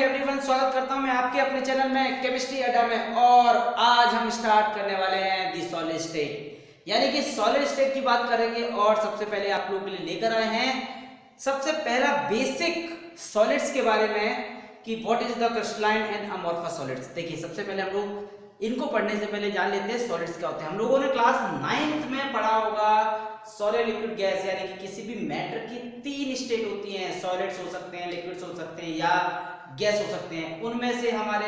Everyone, स्वागत करता हूं मैं आपके अपने चैनल में केमिस्ट्री अड्डा में। और आज हम स्टार्ट करने वाले हैं दी सॉलिड स्टेट, यानी कि सॉलिड स्टेट की बात करेंगे। और सबसे पहले आप लोगों के लिए लेकर आए हैं सबसे पहला बेसिक सॉलिड्स के बारे में कि what is the crystalline and amorphous solids. देखिए, सबसे पहले हम लोग इनको पढ़ने से पहले जान लेते हैं सॉलिड्स क्या होते हैं। हम लोगों ने क्लास 9th में पढ़ा होगा सॉलिड, लिक्विड, गैस, यानी कि किसी भी मैटर की 3 स्टेट होती हैं। सॉलिड्स हो सकते हैं, लिक्विड्स हो सकते हैं या गैस हो सकते हैं। उनमें से हमारे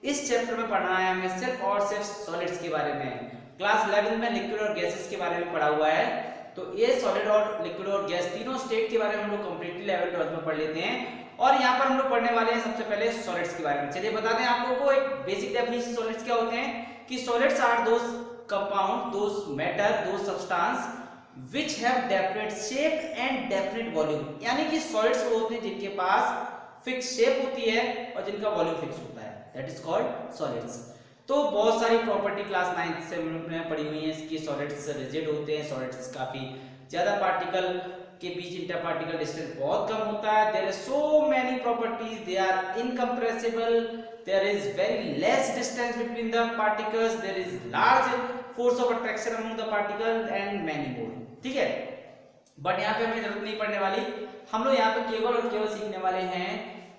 इस चैप्टर में पढ़ना है हमें सिर्फ और सिर्फ सॉलिड्स के बारे में। क्लास 11 में लिक्विड और गैसेस के बारे में पढ़ा हुआ है, तो ये सॉलिड और लिक्विड और गैस तीनों स्टेट के बारे में हम लोग कंप्लीटली लेवल 12 में पढ़ लेते हैं। और यहाँ पर हम लोग पढ़ने वाले हैं सबसे पहले सॉलिड्स के बारे में। चलिए बता दें आप लोगों को एक बेसिक डेफिनेशन सॉलिड्स क्या होते हैं कि solids are those compound, those matter, those substance which have definite shape and definite volume। यानी कि सॉलिड्स वो होते हैं जिनके पास फिक्स शेप होती है और जिनका वॉल्यूम फिक्स होता है, दैट इज कॉल्ड सॉलिड्स। तो बहुत सारी प्रॉपर्टी क्लास 9th से हमने पढ़ी हुई है इसकी। सॉलिड्स रिजिड होते हैं, सॉलिड्स काफी ज्यादा पार्टिकल के बीच इंटर पार्टिकल डिस्टेंस बहुत कम होता है। There are so many properties, they are incompressible, there is very less distance between the particles, there is large force of attraction among the particle and many more. ठीक है, but यहाँ पे हमें जरूरत नहीं पड़ने वाली। हम लोग यहाँ पे केवल और केवल सीखने वाले हैं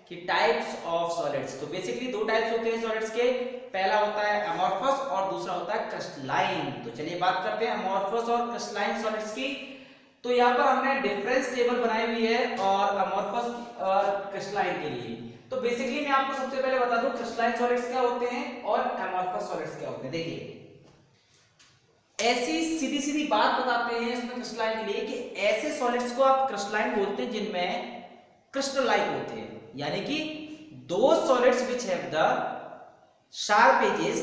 कि टाइप्स ऑफ सॉलिड्स। तो बेसिकली 2 टाइप्स होते हैं सॉलिड्स के। पहला होता है अमोर्फस और दूसरा होता है क्रिस्टलाइन। तो चलिए बात करते हैं अमोर्फस और क्रिस्टलाइन सॉलिड्स की। तो यहाँ पर हमने डिफरेंस टेबल बनाई हुई है और अमोर्फस और क्रिस्टलाइन के लिए। तो बेसिकली मैं आपको सबसे पहले बता दूं क्रिस्टलाइन सॉलिड्स क्या होते हैं और अमोर्फस सॉलिड्स क्या होते हैं। देखिए, ऐसी सीधी सीधी बात बताते हैं इसमें क्रिस्टलाइन के लिए कि ऐसे सॉलिड्स को आप क्रिस्टलाइन बोलते हैं जिनमें क्रिस्टल लाइक होते हैं, यानी कि दो solids which have the sharp edges,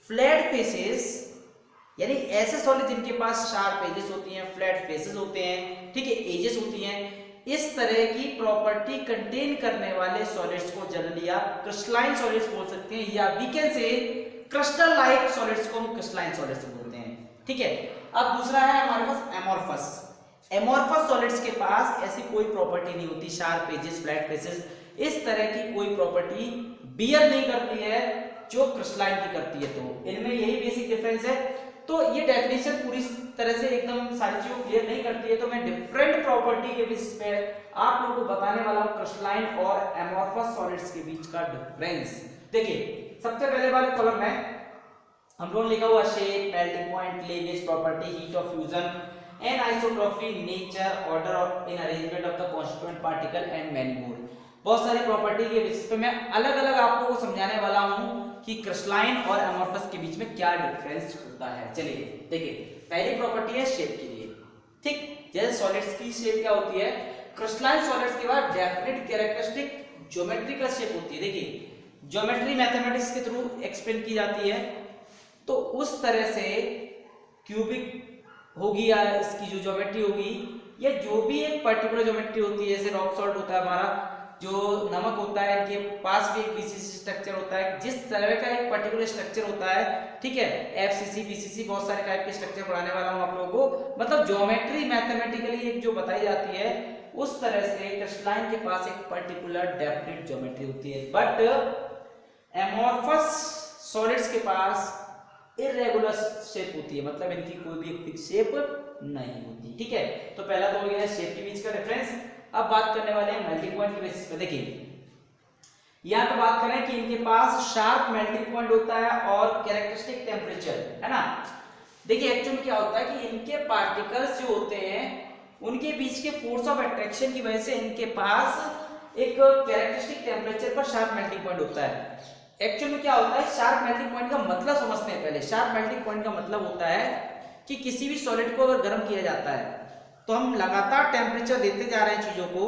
flat faces, यानी ऐसे सॉलिड जिनके पास शार्प एजेस होती हैं, फ्लैट फेसेस होते हैं, ठीक है, एजेस होती हैं। इस तरह की प्रॉपर्टी कंटेन करने वाले सॉलिड्स को जनरली आप क्रिस्टलाइन सॉलिड्स बोल सकते हैं, या we can say crystal like solids को हम क्रिस्टलाइन सॉलिड्स बोलते हैं। ठीक है, अब दूसरा है हमारे पास एमोर्फस। एमोर्फस सॉलिड्स के पास ऐसी कोई प्रॉपर्टी नहीं होती, शार्प एजेस, फ्लैट फेसेस, इस तरह की कोई प्रॉपर्टी बियर नहीं करती है जो क्रिस्टलाइन की करती है। तो इनमें यही बेसिक डिफरेंस है। तो ये डेफिनेशन पूरी तरह से एकदम सारी चीजों को क्लियर नहीं करती है, तो मैं डिफरेंट प्रॉपर्टी के बेसिस पे आप लोगों को बताने वाला हूं क्रिस्टलाइन और एमोर्फस सॉलिड्स के बीच का डिफरेंस। देखिए, सबसे पहले वाले कॉलम में हम लोग लिखा हुआ shape, melting point, cleavage property, heat of fusion, and isotropy, nature, order of in arrangement of the constituent particle and many मोर। बहुत सारी प्रॉपर्टी के बेसिस पे मैं अलग अलग आप लोगों को समझाने वाला हूं कि क्रिस्टलाइन और एमोर्फस के बीच में क्या डिफरेंस होता है। चलिए देखिए, पहली प्रॉपर्टी है शेप के लिए। ठीक, जैसे सॉलिड्स की शेप क्या होती है, क्रिस्टलाइन सॉलिड्स के बाद डेफिनेट कैरेक्टरिस्टिक ज्योमेट्रिकल शेप होती है। देखिए, ज्योमेट्री मैथमेटिक्स के थ्रू एक्सप्लेन की जाती है, तो उस तरह से क्यूबिक होगी या इसकी जो ज्योमेट्री होगी, या जो भी एक पर्टिकुलर ज्योमेट्री होती है, जैसे रॉक सॉल्ट होता है हमारा, जो नमक होता है, इनके पास भी एक विशेष स्ट्रक्चर होता है, जिस तरह का एक पर्टिकुलर स्ट्रक्चर होता है। ठीक है, एफसीसी, बीसीसी, बहुत सारे टाइप के स्ट्रक्चर पढ़ाने वाला हूं आप लोगों को। मतलब ज्योमेट्री मैथमेटिकली एक जो बताई जाती है, उस तरह से क्रिस्टलाइन के पास एक पर्टिकुलर डेफिनेट ज्योमेट्री होती है। बट एमोर्फस सॉलिड्स के पास इरेगुलर शेप होती है, मतलब इनकी कोई भी एक फिक्स शेप नहीं होती। ठीक है, तो पहला तो हो गया शेप के बीच का डिफरेंस। अब बात करने वाले हैं मेल्टिंग पॉइंट के बेसिस पे। देखिए, यहाँ पे बात करें कि इनके पास शार्प मेल्टिंग पॉइंट होता है और कैरेक्टरिस्टिक टेम्परेचर, है ना। देखिए, एक्चुअली क्या होता है कि इनके पार्टिकल्स जो होते हैं उनके बीच के फोर्स ऑफ अट्रैक्शन की वजह से इनके पास एक कैरेक्टरिस्टिक टेम्परेचर पर शार्प मेल्टिंग पॉइंट होता है। एक्चुअली क्या होता है, शार्प मेल्टिंग पॉइंट का मतलब समझते हैं पहले। शार्प मेल्टिंग पॉइंट का मतलब होता है कि किसी भी सॉलिड को अगर गर्म किया जाता है तो हम लगातार टेम्परेचर देते जा रहे हैं चीजों को,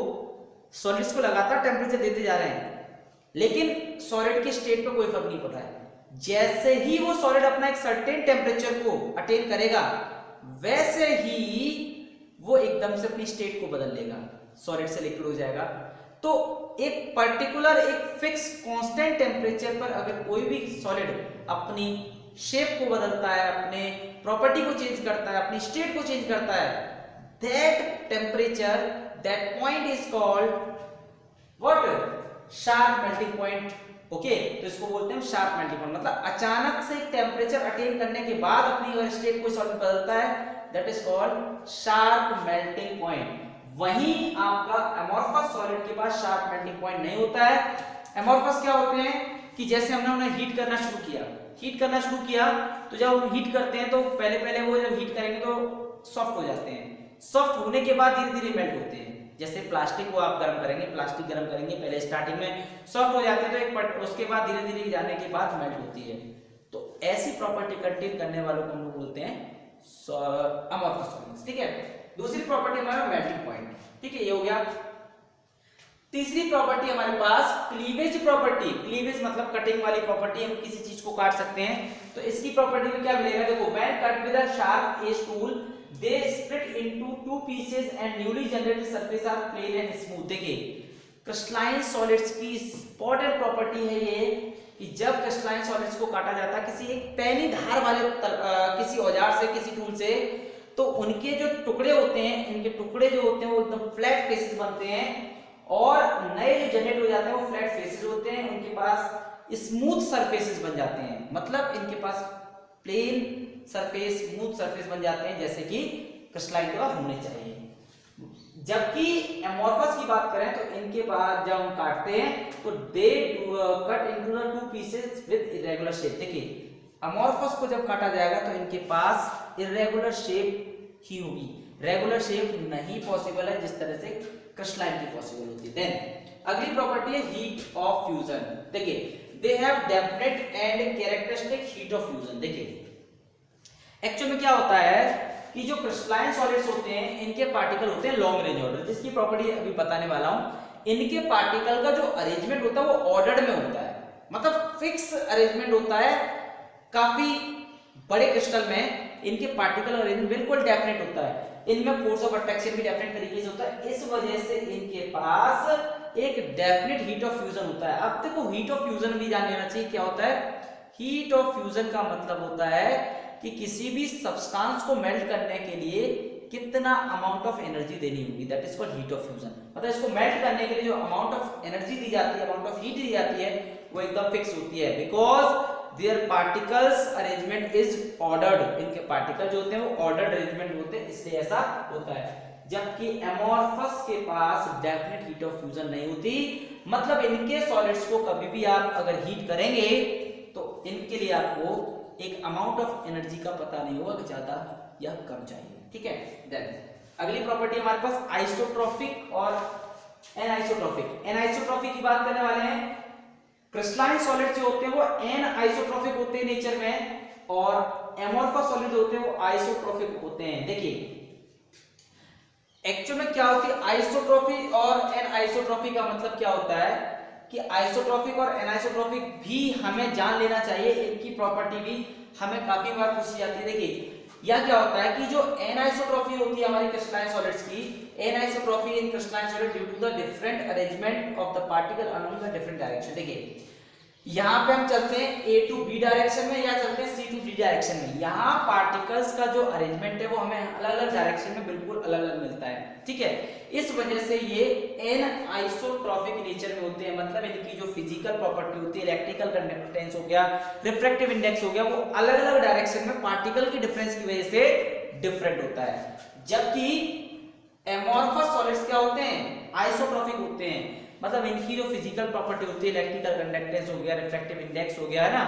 सॉलिड्स को लगातार टेम्परेचर देते जा रहे हैं, लेकिन सॉलिड की स्टेट पे कोई फर्क नहीं पड़ रहा है। जैसे ही वो सॉलिड अपना एक सर्टेन टेम्परेचर को अटेन करेगा, वैसे ही वो एकदम से अपनी स्टेट को बदल लेगा, सॉलिड से लिक्विड हो जाएगा। तो एक पर्टिकुलर, एक फिक्स कांस्टेंट टेम्परेचर पर अगर कोई भी सॉलिड अपनी शेप को बदलता है, अपने प्रॉपर्टी को चेंज करता है, अपनी स्टेट को चेंज करता है, that temperature, that point is called what? Sharp melting point. Okay, तो इसको बोलते हैं शार्प मेल्टिंग पॉइंट, मतलब अचानक से टेम्परेचर अटेन करने के बाद अपनी स्टेट कोई सॉलिड बदलता है, that is called sharp melting point. वहीं आपका अमोर्फस सॉलिड के पास शार्प मेल्टिंग पॉइंट नहीं होता है। अमोर्फस क्या होते हैं कि जैसे हमने उन्हें हीट करना शुरू किया, तो जब हम हीट करते हैं तो पहले वो जब हीट करेंगे तो सॉफ्ट हो जाते हैं, सॉफ्ट होने के बाद धीरे धीरे मेल्ट होते हैं। जैसे प्लास्टिक को आप गर्म करेंगे, पहले स्टार्टिंग में सॉफ्ट हो जाते हैं, तो उसके बाद धीरे धीरे जाने के बाद मेल्ट होती है। तो ऐसी प्रॉपर्टी कंटेन करने वालों को हम लोग बोलते हैं अमोर्फस सॉलिड्स। ठीक है, दूसरी प्रॉपर्टी हमारा मेल्टिंग पॉइंट। ठीक है, ये हो गया। तीसरी प्रॉपर्टी हमारे पास क्लीवेज प्रॉपर्टी। क्लीवेज मतलब कटिंग वाली प्रॉपर्टी, हम किसी चीज को काट सकते हैं। तो इसकी प्रॉपर्टी में क्या मिलेगा, देखो, when cut with a sharp edge tool they split into two pieces and newly generated surface are plane and smooth. देखिए, क्रिस्टलाइन सॉलिड्स की इंपॉर्टेंट प्रॉपर्टी है ये कि जब क्रिस्टलाइन सॉलिड्स को काटा जाता है किसी एक पैनी धार वाले किसी औजार से, किसी टूल से, तो उनके जो टुकड़े होते हैं, इनके टुकड़े जो होते हैं वो एकदम फ्लैट फेसेस बनते हैं, और नए जो जनरेट हो जाते हैं वो फ्लैट फेसेस होते हैं, उनके पास स्मूथ सरफेसेस बन जाते हैं, मतलब इनके पास प्लेन सरफेस, स्मूथ सरफेस बन जाते हैं, जैसे कि क्रिस्टलाइन के पास होने चाहिए। जबकि एमोर्फस की बात करें तो इनके पास जब हम काटते हैं तो they cut into the two pieces with irregular shape. देखिए, अमोर्फस को जब काटा जाएगा तो इनके पास इरेगुलर शेप ही होगी, रेगुलर शेप नहीं पॉसिबल है जिस तरह से क्रिस्टलाइन की पॉसिबल होती है। देन अगली प्रॉपर्टी है हीट ऑफ फ्यूजन। देखिए, they have definite and characteristic heat of fusion. देखिए, एक्चुअल में क्या होता है कि जो क्रिस्टलाइन सॉलिड्स होते हैं इनके पार्टिकल होते हैं लॉन्ग रेंज ऑर्डर, जिसकी प्रॉपर्टी अभी बताने वाला हूं। इनके पार्टिकल का जो अरेंजमेंट होता है वो ऑर्डर्ड में होता है, मतलब फिक्स अरेंजमेंट होता है। काफी बड़े क्रिस्टल में इनके पार्टिकल अरेंजमेंट बिल्कुल डेफिनेट होता है, इनमें फोर्स ऑफ अट्रैक्शन भी डेफिनेट तरीके से होता है, इस वजह से इनके पास एक डेफिनेट हीट ऑफ फ्यूजन होता है। अब देखो, हीट ऑफ फ्यूजन भी जान लेना चाहिए क्या होता है। हीट ऑफ फ्यूजन का मतलब होता है कि किसी भी सब्सटेंस को मेल्ट करने के लिए कितना अमाउंट ऑफ एनर्जी देनी होगी, that is called heat of fusion. मतलब इसको मेल्ट करने के लिए जो अमाउंट ऑफ एनर्जी दी जाती है, अमाउंट ऑफ हीट दी जाती है, वो एकदम फिक्स होती है, because there particles arrangement is ordered. इनके पार्टिकल जो होते हैं वो ऑर्डर्ड अरेंजमेंट होते हैं, इसलिए ऐसा होता है। जबकि एमोर्फस के पास डेफिनेट हीट ऑफ फ्यूजन नहीं होती, मतलब इनके सॉलिड्स को कभी भी आप अगर हीट करेंगे तो इनके लिए आपको एक अमाउंट ऑफ एनर्जी का पता नहीं होगा कि ज्यादा या कम चाहिए। ठीक है, देन अगली प्रॉपर्टी हमारे पास आइसोट्रोपिक और एनआइसोट्रोपिक। एनआइसोट्रोपिक की बात करने वाले हैं। क्रिस्टलाइन सॉलिड जो होते हैं वो एन आइसोट्रोपिक होते हैं नेचर में, और एमोर्फस सॉलिड होते हैं वो आइसोट्रोपिक होते हैं। देखिए, एक्चुअल में क्या होती है आइसोट्रोपिक और एन आइसोट्रोपिक का मतलब क्या होता है कि आइसोट्रोपिक और एनाइसोट्रोपिक भी हमें जान लेना चाहिए, इनकी प्रॉपर्टी भी हमें काफी बार पूछी जाती है। देखिए, यह क्या होता है कि जो एनाइसोट्रोपी होती है हमारी क्रिस्टलाइन सॉलिड्स की, anisotropy in crystalline solid due to the different arrangement of the particle along the different direction. देखिए, यहाँ पे हम चलते हैं A to B डायरेक्शन में या चलते हैं C to D डायरेक्शन में। यहाँ पार्टिकल्स का जो अरेंजमेंट है वो हमें अलग अलग डायरेक्शन में बिल्कुल अलग अलग मिलता है। ठीक है, इस वजह से ये एन आइसोट्रोपिक नेचर में होते हैं, मतलब इनकी जो फिजिकल प्रॉपर्टी होती है, इलेक्ट्रिकल कंडक्टेंस हो गया, रिफ्रैक्टिव इंडेक्स हो गया, वो अलग अलग डायरेक्शन में पार्टिकल की डिफरेंस की वजह से डिफरेंट होता है। जबकि एमोर्फस सॉलिड्स क्या होते हैं, आइसोट्रोपिक होते हैं, मतलब इनकी जो फिजिकल प्रॉपर्टी होती है, इलेक्ट्रिकल कंडक्टेंस हो गया, रिफ्रैक्टिव इंडेक्स हो गया, है ना,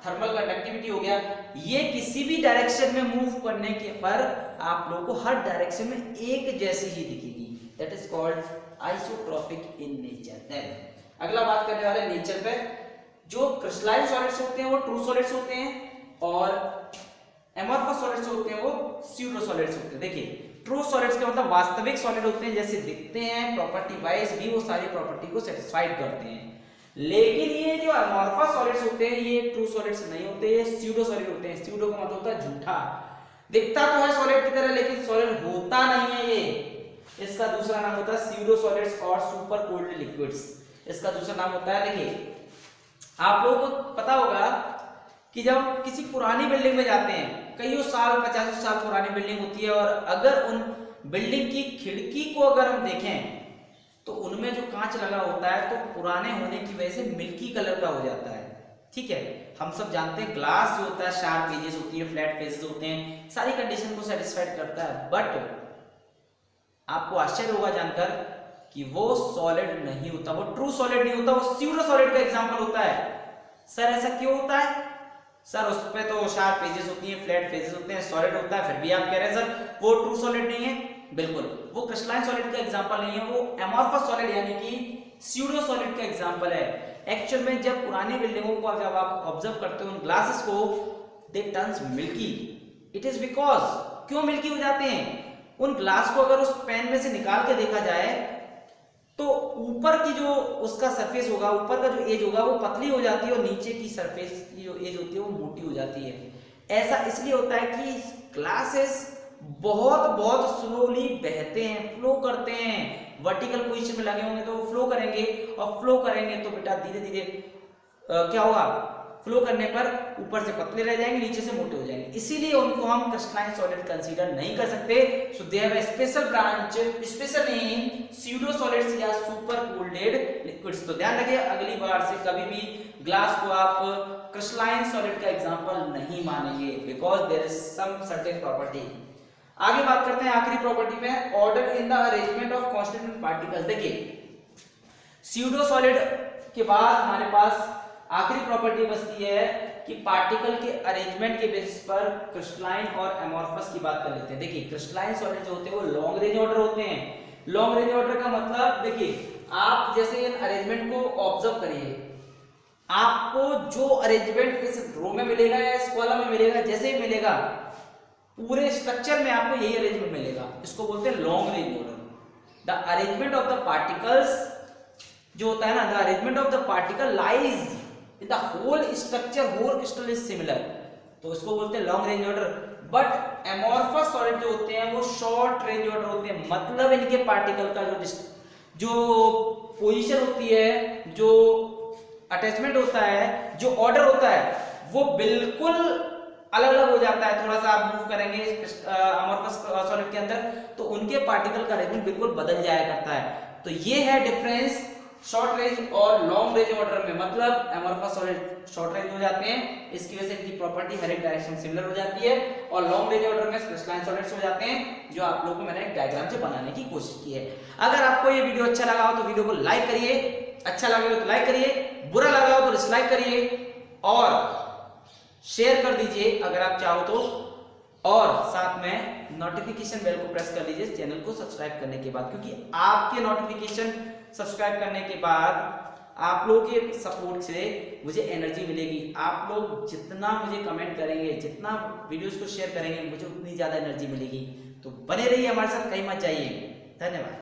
थर्मल कंडक्टिविटी हो गया, ये किसी भी डायरेक्शन में मूव करने के पर आप लोगों को हर डायरेक्शन में एक जैसी ही दिखेगी, that is called isotropic in nature. Then अगला बात करने वाले नेचर पे। जो क्रिस्टलाइन सॉलिड्स होते हैं वो ट्रू सॉलिड्स होते हैं, और एमोर्फस सॉलिड्स होते हैं वो स्यूडो सॉलिड्स होते हैं। देखिए, ट्रू सॉलिड्स के मतलब वास्तविक सॉलिड होते हैं, जैसे दिखते हैं, प्रॉपर्टी वाइज भी वो सारी प्रॉपर्टी को सेटिस्फाइड करते हैं। लेकिन ये जो एमोर्फस सॉलिड्स होते हैं ये ट्रू सॉलिड्स नहीं होते, ये स्यूडो सॉलिड होते हैं। स्यूडो का मतलब होता है झूठा, दिखता तो है सॉलिड की तरह लेकिन सॉलिड होता नहीं है ये। इसका दूसरा नाम होता है स्यूडो सॉलिड्स और सुपर कोल्ड लिक्विड्स, इसका दूसरा नाम होता है। देखिए, आप लोगों को पता होगा कि जब किसी पुरानी बिल्डिंग में जाते हैं, कईयों साल 50 साल पुरानी बिल्डिंग होती है, और अगर उन बिल्डिंग की खिड़की को अगर हम देखें तो उनमें जो कांच लगा होता है तो पुराने होने की वजह से मिल्की कलर का हो जाता है। ठीक है, हम सब जानते हैं ग्लास जो होता है शार्प एजेस होती है, फ्लैट फेसेस होते हैं, सारी कंडीशन को सेटिस्फाइड करता है। बट आपको आश्चर्य होगा जानकर कि वो सॉलिड नहीं होता, वो ट्रू सॉलिड नहीं होता, वो स्यूडो सॉलिड का एग्जांपल होता है। सर ऐसा क्यों होता है? सर उस पे तो शार्प एजेस होती हैं, फ्लैट फेसेस होते हैं, सॉलिड होता है, फिर भी आप कह रहे हैं सर वो ट्रू सॉलिड नहीं है। बिल्कुल, वो क्रिस्टलाइन सॉलिड का एग्जांपल नहीं है, वो एमॉर्फस सॉलिड यानी कि स्यूडो सॉलिड का एग्जांपल है। एक्चुअल में जब पुरानी बिल्डिंगों को जब आप ऑब्जर्व करते हो उन ग्लासेस को, they turns milky. It is because, क्यों मिल्की हो जाते हैं? उन ग्लास को अगर उस पेन में से निकाल के देखा जाए तो ऊपर की जो उसका सरफेस होगा, ऊपर का जो एज होगा वो पतली हो जाती है और नीचे की सरफेस की जो एज होती है वो मोटी हो जाती है। ऐसा इसलिए होता है कि ग्लासेस बहुत बहुत स्लोली बहते हैं, फ्लो करते हैं। वर्टिकल पोजीशन में लगे होंगे तो वो फ्लो करेंगे, और फ्लो करेंगे तो बेटा धीरे धीरे क्या होगा, फ्लो करने पर ऊपर से पतले रह जाएंगे, नीचे से मोटे हो जाएंगे। इसीलिए उनको हम क्रिस्टलाइन सॉलिड कंसीडर नहीं कर सकते। So they have a special branch, special name pseudo solids या सुपर कूल्ड लिक्विड्स। तो ध्यान रखिए, अगली बार से कभी भी ग्लास को आप क्रिस्टलाइन सॉलिड का एग्जांपल नहीं मानेंगे, because there is some certain property. आगे बात करते हैं आखिरी प्रॉपर्टी में, order in the arrangement of constituent particles. देखिए, स्यूडो सॉलिड के बाद हमारे पास आखिरी प्रॉपर्टी बचती है कि पार्टिकल के अरेंजमेंट के बेसिस पर क्रिस्टलाइन और एमॉर्फस की बात कर लेते हैं। देखिए, क्रिस्टलाइन सॉलिड जो होते हैं वो लॉन्ग रेंज ऑर्डर होते हैं। लॉन्ग रेंज ऑर्डर का मतलब, देखिए आप जैसे इन अरेंजमेंट को ऑब्जर्व करिए, आपको जो अरेंजमेंट इस रो में मिलेगा या इस कॉलम में मिलेगा, जैसे ही मिलेगा पूरे स्ट्रक्चर में आपको यही अरेंजमेंट मिलेगा। इसको बोलते हैं long range order. The arrangement of the particles जो होता है ना, the arrangement of the particle lies in the whole structure, whole crystal is similar, तो इसको बोलते हैं long range order. But amorphous solid जो होते हैं वो शॉर्ट रेंज ऑर्डर होते हैं, मतलब इनके पार्टिकल का जो पोजीशन होती है, जो अटैचमेंट होता है, जो ऑर्डर होता है, वो बिल्कुल अलग अलग हो जाता है। थोड़ा सा आप मूव करेंगे अमॉर्फस सॉलिड के अंदर तो उनके पार्टिकल का अरेंजमेंट बिल्कुल बदल जाया करता है। तो ये है डिफरेंस शॉर्ट रेंज और लॉन्ग रेंज ऑर्डर में। मतलब एमॉर्फस सॉलिड शॉर्ट रेंज हो जाते हैं, इसकी वजह से इनकी प्रॉपर्टी हर एक डायरेक्शन सिमिलर हो जाती है, और लॉन्ग रेंज ऑर्डर में क्रिस्टलाइन सॉलिड्स हो जाते हैं, जो आप लोगों को मैंने एक डायग्राम से बनाने की कोशिश की है। अगर आपको ये वीडियो अच्छा लगा हो तो वीडियो को लाइक करिए, अच्छा लगा हो तो लाइक करिए, बुरा लगा हो तो डिसलाइक करिए और शेयर कर दीजिए अगर आप चाहो तो, और साथ में नोटिफिकेशन बेल को प्रेस कर लीजिए चैनल को सब्सक्राइब करने के बाद, क्योंकि आपके नोटिफिकेशन सब्सक्राइब करने के बाद आप लोगों के सपोर्ट से मुझे एनर्जी मिलेगी। आप लोग जितना मुझे कमेंट करेंगे, जितना वीडियोस को शेयर करेंगे, मुझे उतनी ज्यादा एनर्जी मिलेगी। तो बने रहिए हमारे साथ, कहीं मत जाइए। धन्यवाद।